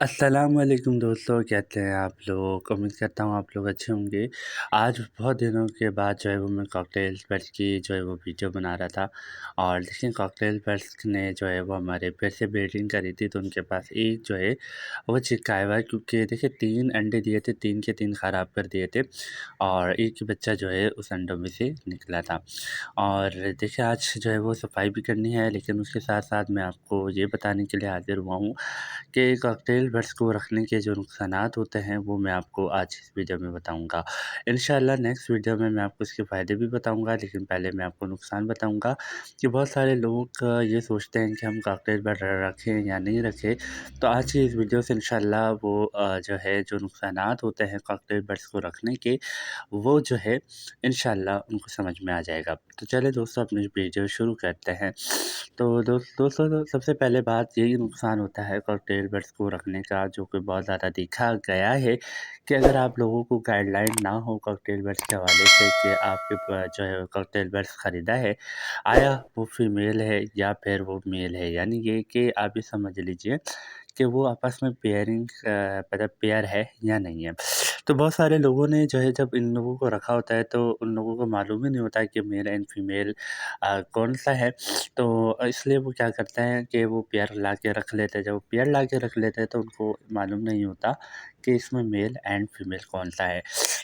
अस्सलामुअलैकुम दोस्तों, कैसे हैं आप लोग? उम्मीद करता हूँ आप लोग अच्छे होंगे। आज बहुत दिनों के बाद जो है वो मैं कॉकटेल बर्ड्स की जो है वो वीडियो बना रहा था और देखिए कॉकटेल बर्ड्स ने जो है वो हमारे फिर से ब्रीडिंग करी थी, तो उनके पास एक जो है वो चिपका हुआ है क्योंकि देखिए 3 अंडे दिए थे, 3 के 3 ख़राब कर दिए थे और एक बच्चा जो है उस अंडों में से निकला था। और देखिए आज जो है वो सफाई भी करनी है, लेकिन उसके साथ-साथ मैं आपको ये बताने के लिए हाज़िर हुआ हूँ कि कॉकटेल बर्ड्स को रखने के जो नुकसानात होते हैं वो मैं आपको आज इस वीडियो में बताऊंगा। इंशाल्लाह नेक्स्ट वीडियो में मैं आपको इसके फ़ायदे भी बताऊंगा, लेकिन पहले मैं आपको नुकसान बताऊंगा कि बहुत सारे लोग ये सोचते हैं कि हम कॉकटेल बर्ड रखें या नहीं रखें। तो आज की इस वीडियो से इंशाल्लाह वो जो है जो नुकसानात होते हैं कॉकटेल बर्ड्स को रखने के, वो जो है इंशाल्लाह उनको समझ में आ जाएगा। तो चलिए दोस्तों अपनी वीडियो शुरू करते हैं। तो दोस्तों तो सबसे पहले बात यही नुकसान होता है कॉकटेल बर्ड्स को रखने का, जो कि बहुत ज़्यादा देखा गया है कि अगर आप लोगों को गाइडलाइन ना हो कॉकटेल बर्ड्स के हवाले से कि आपके जो है कॉकटेल बर्ड्स ख़रीदा है, आया वो फीमेल है या फिर वो मेल है, यानी ये कि आप ये समझ लीजिए कि वो आपस में पेयरिंग मतलब पेयर है या नहीं है। तो बहुत सारे लोगों ने जो है जब इन लोगों को रखा होता है तो उन लोगों को मालूम ही नहीं होता है कि मेल एंड फीमेल कौन-सा है। तो इसलिए वो क्या करते हैं कि वो पेयर ला के रख लेते हैं। जब वो पेयर ला के रख लेते हैं तो उनको मालूम नहीं होता कि इसमें मेल एंड फीमेल कौन-सा है।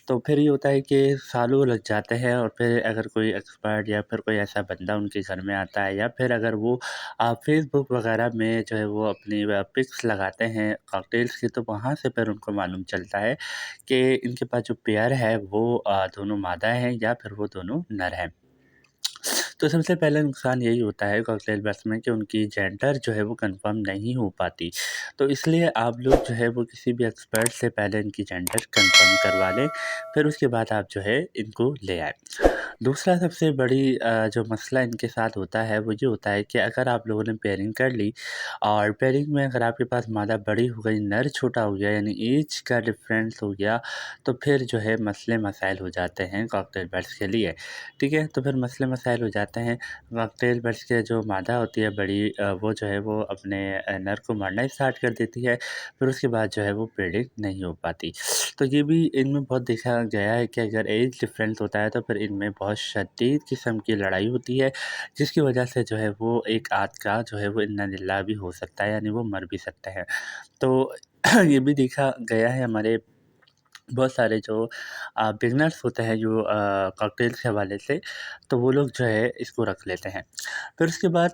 तो फिर ये होता है कि सालों लग जाते हैं और फिर अगर कोई एक्सपर्ट या फिर कोई ऐसा बंदा उनके घर में आता है या फिर अगर वो फ़ेसबुक वगैरह में जो है वो अपनी पिक्स लगाते हैं कॉकटेल्स की, तो वहाँ से फिर उनको मालूम चलता है कि इनके पास जो पेयर है वो दोनों मादा हैं या फिर वो दोनों नर हैं। तो सबसे पहला नुकसान यही होता है कॉकटेल बर्ड्स में कि उनकी जेंडर जो है वो कंफर्म नहीं हो पाती। तो इसलिए आप लोग जो है वो किसी भी एक्सपर्ट से पहले इनकी जेंडर कंफर्म करवा लें, फिर उसके बाद आप जो है इनको ले आएँ। दूसरा सबसे बड़ी जो मसला इनके साथ होता है वो ये होता है कि अगर आप लोगों ने पेयरिंग कर ली और पेयरिंग में अगर आपके पास मादा बड़ी हो गई, नर छोटा हो गया, यानी ऐज का डिफरेंस हो गया, तो फिर जो है मसले मसाइल हो जाते हैं कॉकटेल बर्ड्स के लिए। ठीक है? तो फिर मसले मसाइल हो जाते हैं। कॉकटेल बर्ड्स के जो मादा होती है बड़ी, वो जो है वो अपने नर को मारना स्टार्ट कर देती है, फिर उसके बाद जो है वो ब्रीडिंग नहीं हो पाती। तो ये भी इनमें बहुत देखा गया है कि अगर एज डिफरेंस होता है तो फिर इनमें बहुत शदीद किस्म की लड़ाई होती है, जिसकी वजह से जो है वो एक आध का जो है वो इन्ना लिल्लाह भी हो सकता है, यानी वो मर भी सकते हैं। तो ये भी देखा गया है हमारे बहुत सारे जो बिगिनर्स होते हैं जो कॉकटेल्स के हवाले से, तो वो लोग जो है इसको रख लेते हैं। फिर उसके बाद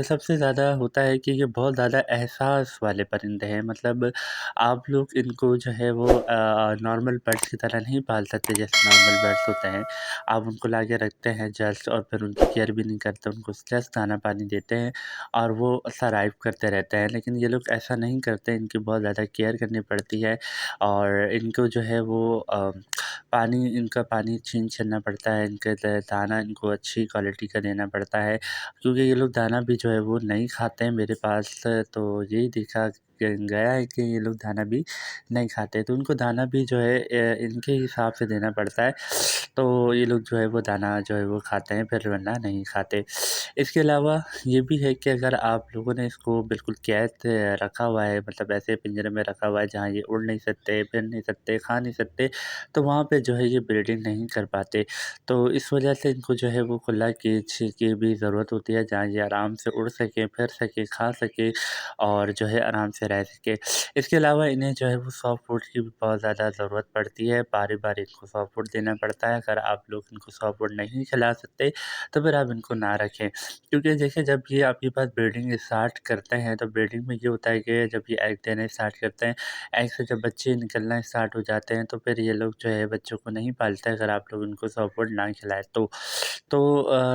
सबसे ज़्यादा होता है कि ये बहुत ज़्यादा एहसास वाले परिंदे हैं, मतलब आप लोग इनको जो है वो नॉर्मल बर्ड्स की तरह नहीं पाल सकते जैसे नॉर्मल बर्ड्स होते हैं। आप उनको ला के रखते हैं जस्ट और फिर उनकी केयर भी नहीं करते, उनको जस्ट दाना पानी देते हैं और वो सर्वाइव करते रहते हैं। लेकिन ये लोग ऐसा नहीं करते, इनकी बहुत ज़्यादा केयर करनी पड़ती है और इनको जो है वो पानी इनका पानी छीनना पड़ता है, इनके दाना इनको अच्छी क्वालिटी का देना पड़ता है, क्योंकि ये लोग दाना भी जो है वो नहीं खाते हैं मेरे पास। तो यही देखा गया है कि ये लोग दाना भी नहीं खाते, तो उनको दाना भी जो है इनके हिसाब से देना पड़ता है। तो ये लोग जो है वो दाना जो है वो खाते हैं, फिर वरना नहीं खाते। इसके अलावा ये भी है कि अगर आप लोगों ने इसको बिल्कुल कैद रखा हुआ है, मतलब ऐसे पिंजरे में रखा हुआ है जहाँ ये उड़ नहीं सकते, फिर नहीं सकते, खा नहीं सकते, तो वहाँ पे जो है ये ब्रीडिंग नहीं कर पाते। तो इस वजह से इनको जो है वो खुला केज की भी ज़रूरत होती है, जहाँ ये आराम से उड़ सकें, फिर सकें, खा सकें और जो है आराम से रह सकें। इसके अलावा इन्हें जो है वो सॉफ्ट फूड की भी बहुत ज़्यादा ज़रूरत पड़ती है, बारी-बारी इनको सॉफ्ट फूड देना पड़ता है। अगर आप लोग इनको सॉफ्ट फूड नहीं खिला सकते, तो फिर आप इनको ना रखें। क्योंकि देखिए जब ये आपके पास ब्रीडिंग स्टार्ट करते हैं, तो ब्रीडिंग में ये होता है कि जब ये एग देना स्टार्ट करते हैं, एग से जब बच्चे निकलना स्टार्ट हो जाते हैं, तो फिर ये लोग जो है बच्चों को नहीं पालते अगर आप लोग इनको सॉफ्ट फूड ना खिलाएँ तो। तो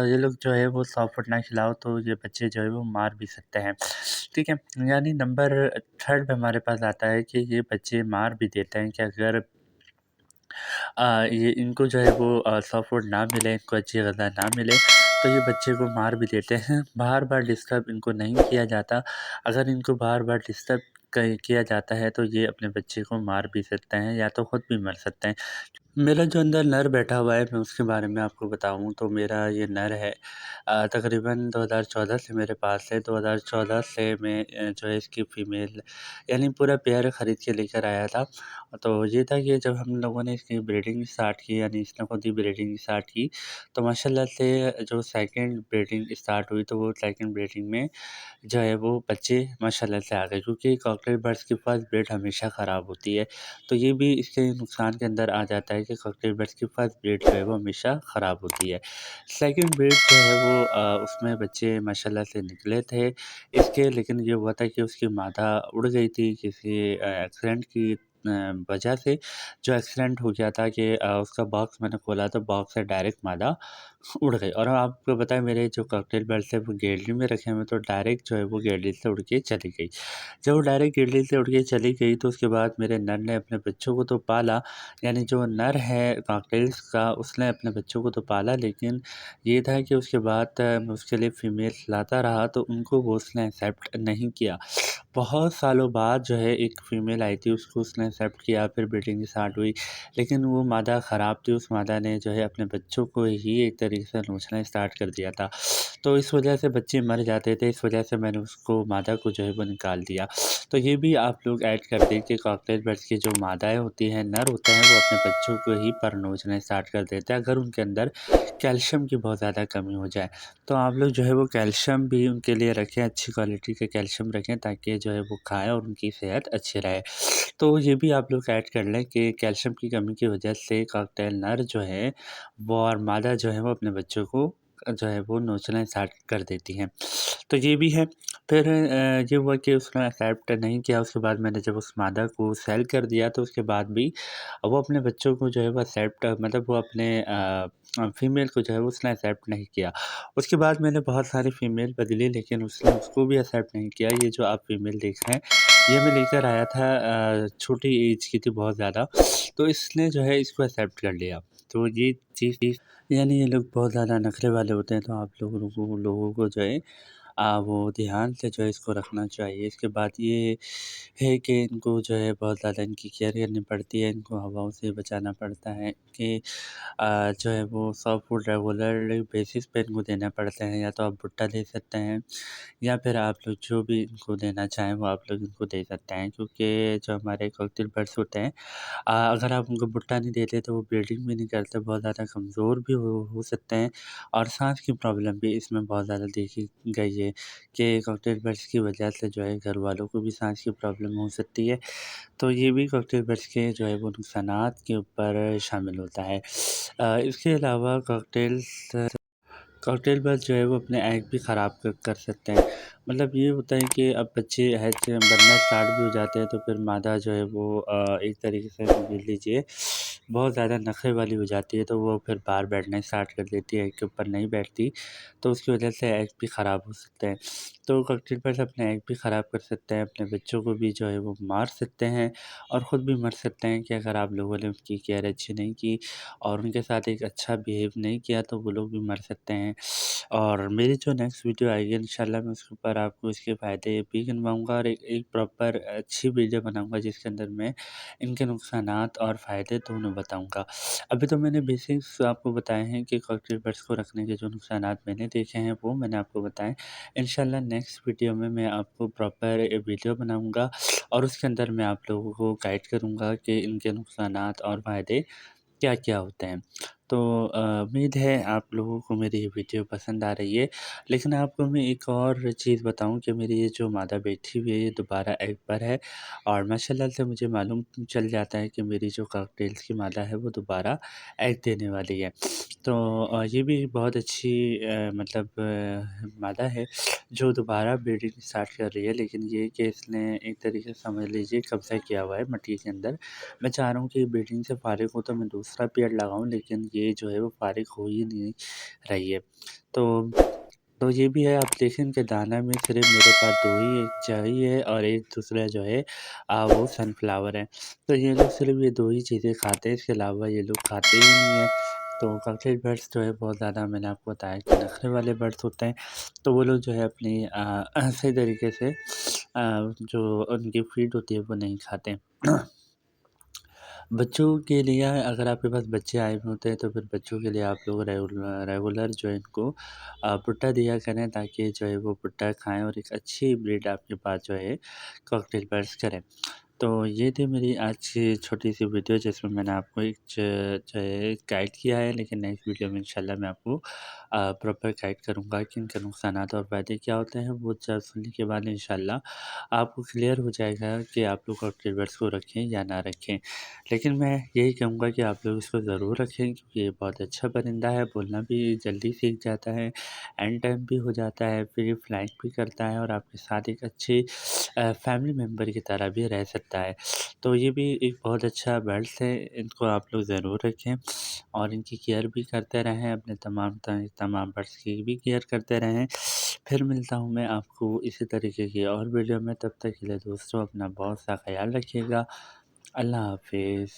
ये लोग जो है वो सॉफ्ट फूड ना खिलाओ तो ये बच्चे जो है वो मार भी सकते हैं। ठीक है? यानी नंबर 3rd पे हमारे पास आता है कि ये बच्चे मार भी देते हैं कि अगर ये इनको जो है वो सॉफ्ट फूड ना मिले, इनको अच्छी ग़िज़ा ना मिले, तो ये बच्चे को मार भी देते हैं। बार-बार डिस्टर्ब इनको नहीं किया जाता। अगर इनको बार-बार डिस्टर्ब किया जाता है, तो ये अपने बच्चे को मार भी सकते हैं या तो खुद भी मर सकते हैं। मेरा जो अंदर नर बैठा हुआ है, मैं उसके बारे में आपको बताऊँ तो मेरा ये नर है तकरीबन 2014 से मेरे पास है। 2014 से मैं जो है इसकी फ़ीमेल यानी पूरा पेयर खरीद के लेकर आया था। तो ये था कि जब हम लोगों ने इसकी ब्रीडिंग स्टार्ट की यानी इस नकों की ब्रीडिंग स्टार्ट की, तो माशाल्लाह से जो सेकंड ब्रीडिंग स्टार्ट हुई, तो वो सेकंड ब्रीडिंग में जो है वो बच्चे माशाल्लाह से आ गए, क्योंकि कॉकटेल बर्ड्स की फर्स्ट ब्रीड हमेशा ख़राब होती है। तो ये भी इसके नुकसान के अंदर आ जाता है कि कॉकटेल बर्ड्स की फर्स्ट ब्रीड जो है वो हमेशा ख़राब होती है। सेकंड ब्रीड जो है वो उसमें बच्चे माशाल्लाह से निकले थे इसके, लेकिन ये हुआ था कि उसकी मादा उड़ गई थी किसी एक्सीडेंट की वजह से। जो एक्सीडेंट हो गया था कि उसका बॉक्स मैंने खोला तो बॉक्स से डायरेक्ट मादा उड़ गई। और आपको बताएँ, मेरे जो कॉकटेल बर्ड्स है वो गैलरी में रखे हुए, तो डायरेक्ट जो है वो गैलरी से उड़ के चली गई। जब वो डायरेक्ट गैलरी से उड़ के चली गई, तो उसके बाद मेरे नर ने अपने बच्चों को तो पाला, यानी जो नर है कॉकटेल्स का उसने अपने बच्चों को तो पाला, लेकिन ये था कि उसके बाद मैं उसके लिए फ़ीमेल लाता रहा तो उनको वो उसने एक्सेप्ट नहीं किया। बहुत सालों बाद जो है एक फ़ीमेल आई थी, उसको उसने एक्सेप्ट किया, फिर ब्रीडिंग स्टार्ट हुई, लेकिन वो मादा ख़राब थी। उस मादा ने जो है अपने बच्चों को ही एक तरीके से नोचना स्टार्ट कर दिया था। तो इस वजह से बच्चे मर जाते थे, इस वजह से मैंने उसको मादा को जो है वो निकाल दिया। तो ये भी आप लोग ऐड कर दें कि कॉकटेल बर्ड्स की जो मादाएँ होती हैं, नर होते हैं, वो अपने बच्चों को ही पर नोचना स्टार्ट कर देते हैं, अगर उनके अंदर कैल्शियम की बहुत ज़्यादा कमी हो जाए। तो आप लोग जो है वो कैल्शियम भी उनके लिए रखें, अच्छी क्वालिटी का कैल्शियम रखें, ताकि जो है वो खाएँ और उनकी सेहत अच्छी रहे। तो ये भी आप लोग ऐड कर लें कि कैल्शियम की कमी की वजह से कॉकटेल नर जो है वो और मादा जो है वो अपने बच्चों को जो है वो नोचना स्टार्ट कर देती हैं। तो ये भी है। फिर ये हुआ कि उसने एक्सेप्ट नहीं किया, उसके बाद मैंने जब उस मादा को सेल कर दिया, तो उसके बाद भी वो अपने बच्चों को जो है वो एक्सेप्ट मतलब वो अपने फ़ीमेल को जो है वो उसने एक्सेप्ट नहीं किया। उसके बाद मैंने बहुत सारी फ़ीमेल बदली, लेकिन उसने उसको भी एक्सेप्ट नहीं किया। ये जो आप फ़ीमेल देख रहे हैं, ये मैं लेकर आया था छोटी एज की थी बहुत ज़्यादा, तो इसने जो है इसको एक्सेप्ट कर लिया। तो ये चीज़ यानी ये लोग बहुत ज़्यादा नखरे वाले होते हैं, तो आप लोगों को जो है वो ध्यान से जो है इसको रखना चाहिए। इसके बाद ये है कि इनको जो है बहुत ज़्यादा इनकी केयर करनी पड़ती है, इनको हवाओं से बचाना पड़ता है कि जो है वो सॉफ्ट फूड रेगुलर बेसिस पे इनको देना पड़ता है, या तो आप भुट्टा दे सकते हैं, या फिर आप लोग जो भी इनको देना चाहें वो आप लोग इनको दे सकते हैं, क्योंकि जो हमारे कॉकटेल बर्ड्स होते हैं अगर आप उनको भुट्टा नहीं देते तो वो ब्रीडिंग भी नहीं करते, बहुत ज़्यादा कमज़ोर भी हो सकते हैं, और साँस की प्रॉब्लम भी इसमें बहुत ज़्यादा देखी गई है कि कॉकटेल बर्ड्स की वजह से जो है घर वालों को भी साँस की प्रॉब्लम हो सकती है। तो ये भी कॉकटेल बर्ड्स के जो है वो नुकसानात के ऊपर शामिल होता है। इसके अलावा कॉकटेल बर्ड जो है वो अपने एग भी ख़राब कर सकते हैं। मतलब ये होता है कि अब बच्चे हैच बनना स्टार्ट भी हो जाते हैं, तो फिर मादा जो है वो एक तरीके से समझ लीजिए बहुत ज़्यादा नख़रे वाली हो जाती है, तो वो फिर बाहर बैठना स्टार्ट कर देती है, एग के ऊपर नहीं बैठती, तो उसकी वजह से एग भी ख़राब हो सकते हैं। तो कॉकटेल बर्ड्स अपने एग भी ख़राब कर सकते हैं, अपने बच्चों को भी जो है वो मार सकते हैं, और ख़ुद भी मर सकते हैं कि अगर आप लोगों ने उनकी केयर अच्छी नहीं की और उनके साथ एक अच्छा बिहेव नहीं किया, तो वो लोग भी मर सकते हैं। और मेरी जो नेक्स्ट वीडियो आएगी इंशाल्लाह, मैं उसके ऊपर आपको इसके फ़ायदे भी गिनवाऊँगा, और एक एक प्रॉपर अच्छी वीडियो बनाऊँगा जिसके अंदर मैं इनके नुकसानात और फ़ायदे दोनों बताऊँगा। अभी तो मैंने बेसिक्स आपको बताए हैं कि कॉकटेल बर्ड्स को रखने के जो नुकसानात मैंने देखे हैं वो मैंने आपको बताएँ। इंशाल्लाह नेक्स्ट वीडियो में मैं आपको प्रॉपर वीडियो बनाऊँगा, और उसके अंदर मैं आप लोगों को गाइड करूँगा कि इनके नुकसानात और फ़ायदे क्या-क्या होते हैं। तो उम्मीद है आप लोगों को मेरी ये वीडियो पसंद आ रही है। लेकिन आपको मैं एक और चीज़ बताऊँ कि मेरी ये जो मादा बैठी हुई है, ये दोबारा एग पर है, और माशाल्लाह से मुझे मालूम चल जाता है कि मेरी जो कॉकटेल्स की मादा है वो दोबारा एग देने वाली है। तो ये भी बहुत अच्छी मतलब मादा है जो दोबारा ब्रीडिंग स्टार्ट कर रही है, लेकिन ये कि इसने एक तरीके से समझ लीजिए कब्ज़ा किया हुआ है मट्टी के अंदर। मैं चाह रहा हूँ कि ब्रीडिंग से फ़ारिग हो तो मैं दूसरा पेड़ लगाऊँ, लेकिन ये जो है वो फ़ारिग हो ही नहीं रही है। तो तो ये भी है, आप देखें इनके दाना में सिर्फ़ मेरे पास 2 ही एक चाई है और एक दूसरा जो है वो सनफ्लावर है। तो ये लोग सिर्फ़ ये 2 ही चीज़ें खाते हैं, इसके अलावा ये लोग खाते ही नहीं हैं। तो कॉकटेल बर्ड्स जो है बहुत ज़्यादा मैंने आपको बताया कि नखरे वाले बर्ड्स होते हैं, तो वो लोग जो है अपनी सही तरीके से जो उनकी फ़ीड होती है वो नहीं खाते। बच्चों के लिए अगर आपके पास बच्चे आए हुए होते हैं तो फिर बच्चों के लिए आप लोग रेगुलर जो है इनको भुट्टा दिया करें ताकि जो है वो भुट्टा खाएँ और एक अच्छी ब्रीड आपके पास जो है कॉकटेल बर्ड्स करें। तो ये थी मेरी आज की छोटी-सी वीडियो जिसमें मैंने आपको एक जो है गाइड किया है, लेकिन नेक्स्ट वीडियो में इंशाल्लाह मैं आपको प्रॉपर गाइड करूँगा कि इनके नुकसानात और फ़ायदे क्या होते हैं। वो ज सुनने के बाद इंशाल्लाह आपको क्लियर हो जाएगा कि आप लोग कॉकटेल बर्ड्स को रखें या ना रखें। लेकिन मैं यही कहूँगा कि आप लोग इसको ज़रूर रखें क्योंकि ये बहुत अच्छा परिंदा है, बोलना भी जल्दी सीख जाता है, एंड टाइम भी हो जाता है, फिर ये फ्लाइंग भी करता है और आपके साथ एक अच्छी फैमिली मेंबर की तरह भी रह सकता है। तो ये भी एक बहुत अच्छा बर्ड्स है, इनको आप लोग ज़रूर रखें और इनकी केयर भी करते रहें, अपने तमाम बर्ड्स की भी केयर करते रहें। फिर मिलता हूँ मैं आपको इसी तरीके की और वीडियो में, तब तक के लिए दोस्तों अपना बहुत सा ख़्याल रखिएगा। अल्लाह हाफ़िज़।